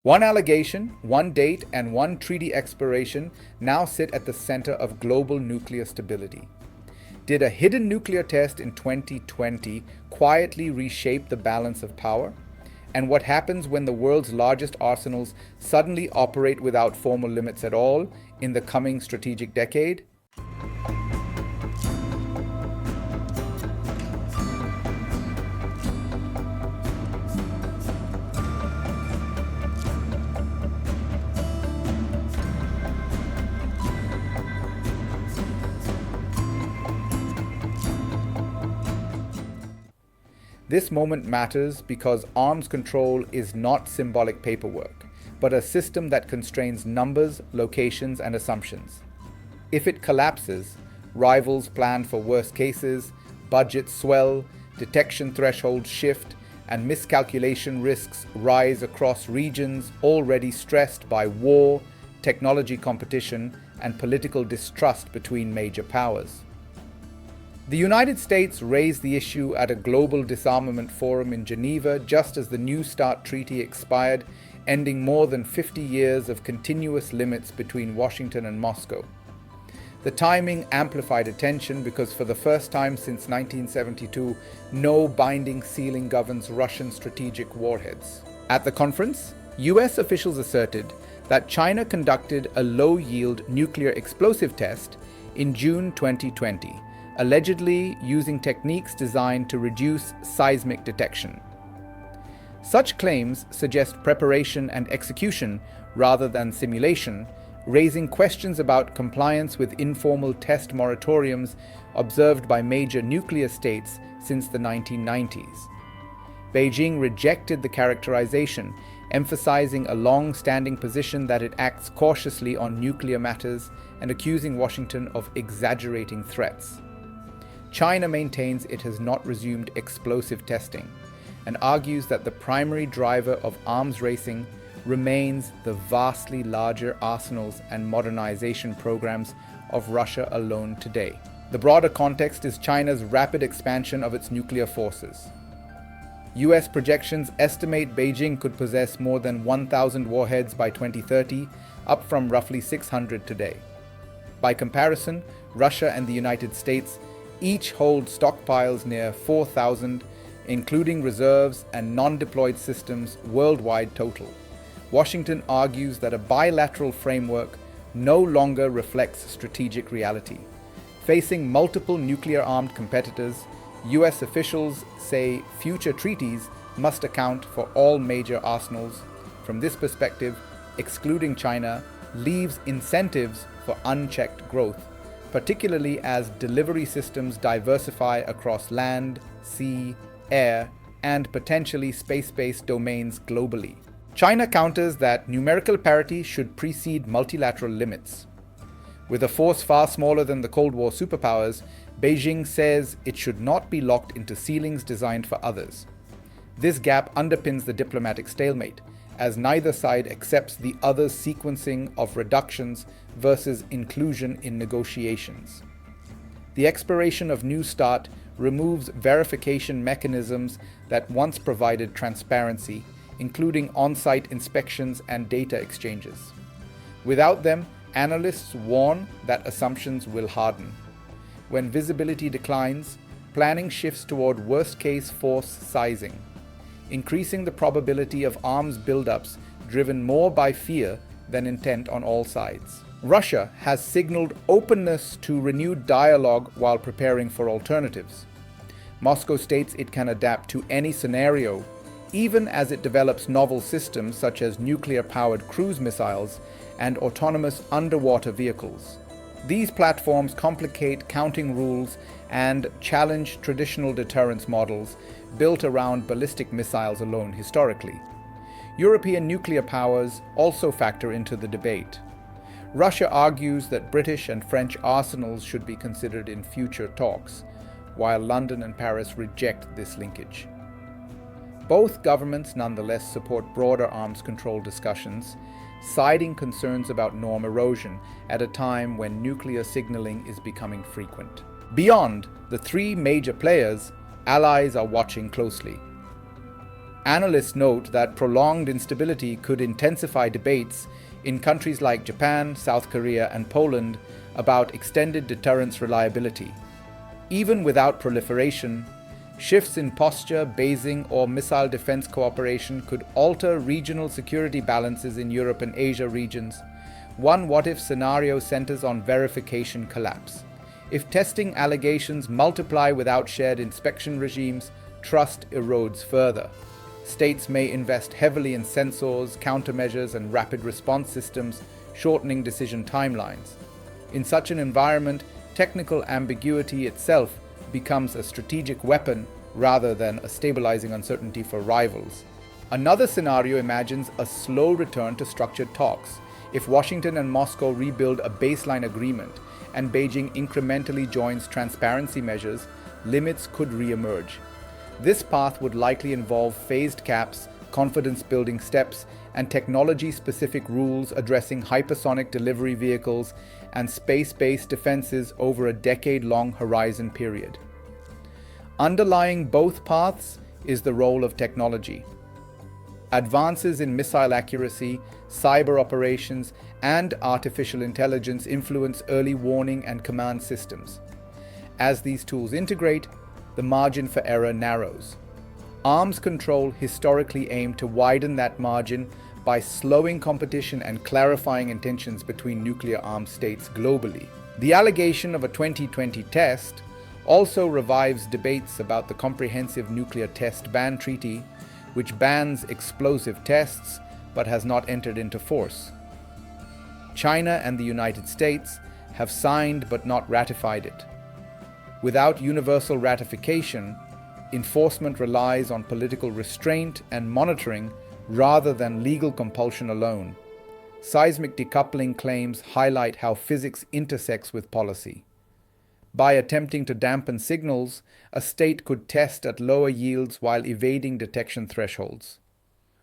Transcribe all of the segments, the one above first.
One allegation, one date, and one treaty expiration now sit at the center of global nuclear stability. Did a hidden nuclear test in 2020 quietly reshape the balance of power? And what happens when the world's largest arsenals suddenly operate without formal limits at all in the coming strategic decade? This moment matters because arms control is not symbolic paperwork, but a system that constrains numbers, locations, and assumptions. If it collapses, rivals plan for worst cases, budgets swell, detection thresholds shift, and miscalculation risks rise across regions already stressed by war, technology competition, and political distrust between major powers. The United States raised the issue at a global disarmament forum in Geneva just as the New START treaty expired, ending more than 50 years of continuous limits between Washington and Moscow. The timing amplified attention because for the first time since 1972, no binding ceiling governs Russian strategic warheads. At the conference, US officials asserted that China conducted a low-yield nuclear explosive test in June 2020, allegedly using techniques designed to reduce seismic detection. Such claims suggest preparation and execution rather than simulation, raising questions about compliance with informal test moratoriums observed by major nuclear states since the 1990s. Beijing rejected the characterization, emphasizing a long-standing position that it acts cautiously on nuclear matters and accusing Washington of exaggerating threats. China maintains it has not resumed explosive testing and argues that the primary driver of arms racing remains the vastly larger arsenals and modernization programs of Russia alone today. The broader context is China's rapid expansion of its nuclear forces. US projections estimate Beijing could possess more than 1,000 warheads by 2030, up from roughly 600 today. By comparison, Russia and the United States each hold stockpiles near 4,000, including reserves and non-deployed systems worldwide total. Washington argues that a bilateral framework no longer reflects strategic reality. Facing multiple nuclear-armed competitors, US officials say future treaties must account for all major arsenals. From this perspective, excluding China leaves incentives for unchecked growth, particularly as delivery systems diversify across land, sea, air, and potentially space-based domains globally. China counters that numerical parity should precede multilateral limits. With a force far smaller than the Cold War superpowers, Beijing says it should not be locked into ceilings designed for others. This gap underpins the diplomatic stalemate, as neither side accepts the other's sequencing of reductions versus inclusion in negotiations. The expiration of New START removes verification mechanisms that once provided transparency, including on-site inspections and data exchanges. Without them, analysts warn that assumptions will harden. When visibility declines, planning shifts toward worst-case force sizing, increasing the probability of arms buildups driven more by fear than intent on all sides. Russia has signaled openness to renewed dialogue while preparing for alternatives. Moscow states it can adapt to any scenario, even as it develops novel systems such as nuclear-powered cruise missiles and autonomous underwater vehicles. These platforms complicate counting rules and challenge traditional deterrence models built around ballistic missiles alone historically. European nuclear powers also factor into the debate. Russia argues that British and French arsenals should be considered in future talks, while London and Paris reject this linkage. Both governments nonetheless support broader arms control discussions, citing concerns about norm erosion at a time when nuclear signaling is becoming frequent. Beyond the three major players, allies are watching closely. Analysts note that prolonged instability could intensify debates in countries like Japan, South Korea, and Poland about extended deterrence reliability. Even without proliferation, shifts in posture, Beijing, or missile defense cooperation could alter regional security balances in Europe and Asia regions. One what-if scenario centers on verification collapse. If testing allegations multiply without shared inspection regimes, trust erodes further. States may invest heavily in sensors, countermeasures, and rapid response systems, shortening decision timelines. In such an environment, technical ambiguity itself becomes a strategic weapon rather than a stabilizing uncertainty for rivals. Another scenario imagines a slow return to structured talks. If Washington and Moscow rebuild a baseline agreement and Beijing incrementally joins transparency measures, limits could re-emerge. This path would likely involve phased caps, confidence-building steps, and technology-specific rules addressing hypersonic delivery vehicles and space-based defenses over a decade-long horizon period. Underlying both paths is the role of technology. Advances in missile accuracy, cyber operations, and artificial intelligence influence early warning and command systems. As these tools integrate, the margin for error narrows. Arms control historically aimed to widen that margin by slowing competition and clarifying intentions between nuclear-armed states globally. The allegation of a 2020 test also revives debates about the Comprehensive Nuclear Test Ban Treaty, which bans explosive tests but has not entered into force. China and the United States have signed but not ratified it. Without universal ratification, enforcement relies on political restraint and monitoring rather than legal compulsion alone. Seismic decoupling claims highlight how physics intersects with policy. By attempting to dampen signals, a state could test at lower yields while evading detection thresholds.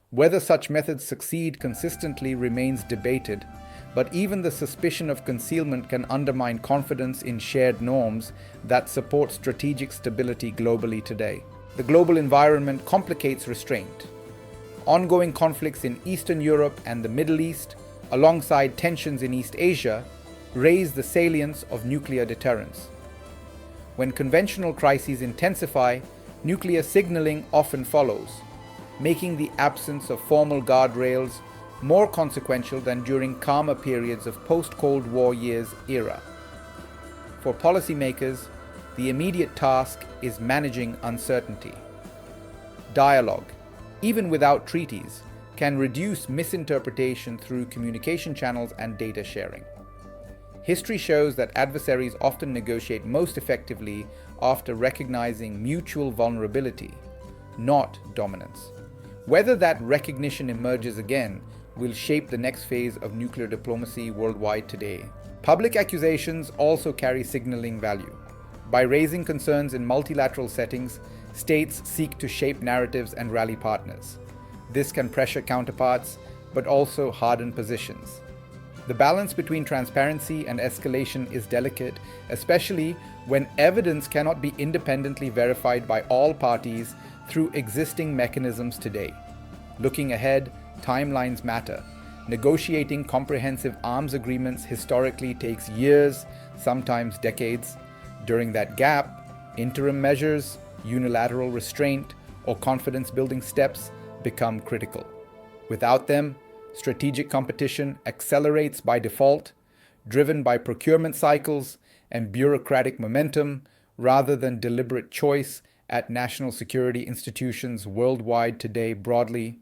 Whether such methods succeed consistently remains debated, but even the suspicion of concealment can undermine confidence in shared norms that support strategic stability globally today. The global environment complicates restraint. Ongoing conflicts in Eastern Europe and the Middle East, alongside tensions in East Asia, raise the salience of nuclear deterrence. When conventional crises intensify, nuclear signaling often follows, making the absence of formal guardrails more consequential than during calmer periods of post-Cold War years era. For policymakers, the immediate task is managing uncertainty. Dialogue, even without treaties, can reduce misinterpretation through communication channels and data sharing. History shows that adversaries often negotiate most effectively after recognizing mutual vulnerability, not dominance. Whether that recognition emerges again will shape the next phase of nuclear diplomacy worldwide today. Public accusations also carry signaling value. By raising concerns in multilateral settings, states seek to shape narratives and rally partners. This can pressure counterparts, but also harden positions. The balance between transparency and escalation is delicate, especially when evidence cannot be independently verified by all parties through existing mechanisms today. Looking ahead, timelines matter. Negotiating comprehensive arms agreements historically takes years, sometimes decades. During that gap, interim measures, unilateral restraint, or confidence-building steps become critical. Without them, strategic competition accelerates by default, driven by procurement cycles and bureaucratic momentum rather than deliberate choice at national security institutions worldwide today broadly.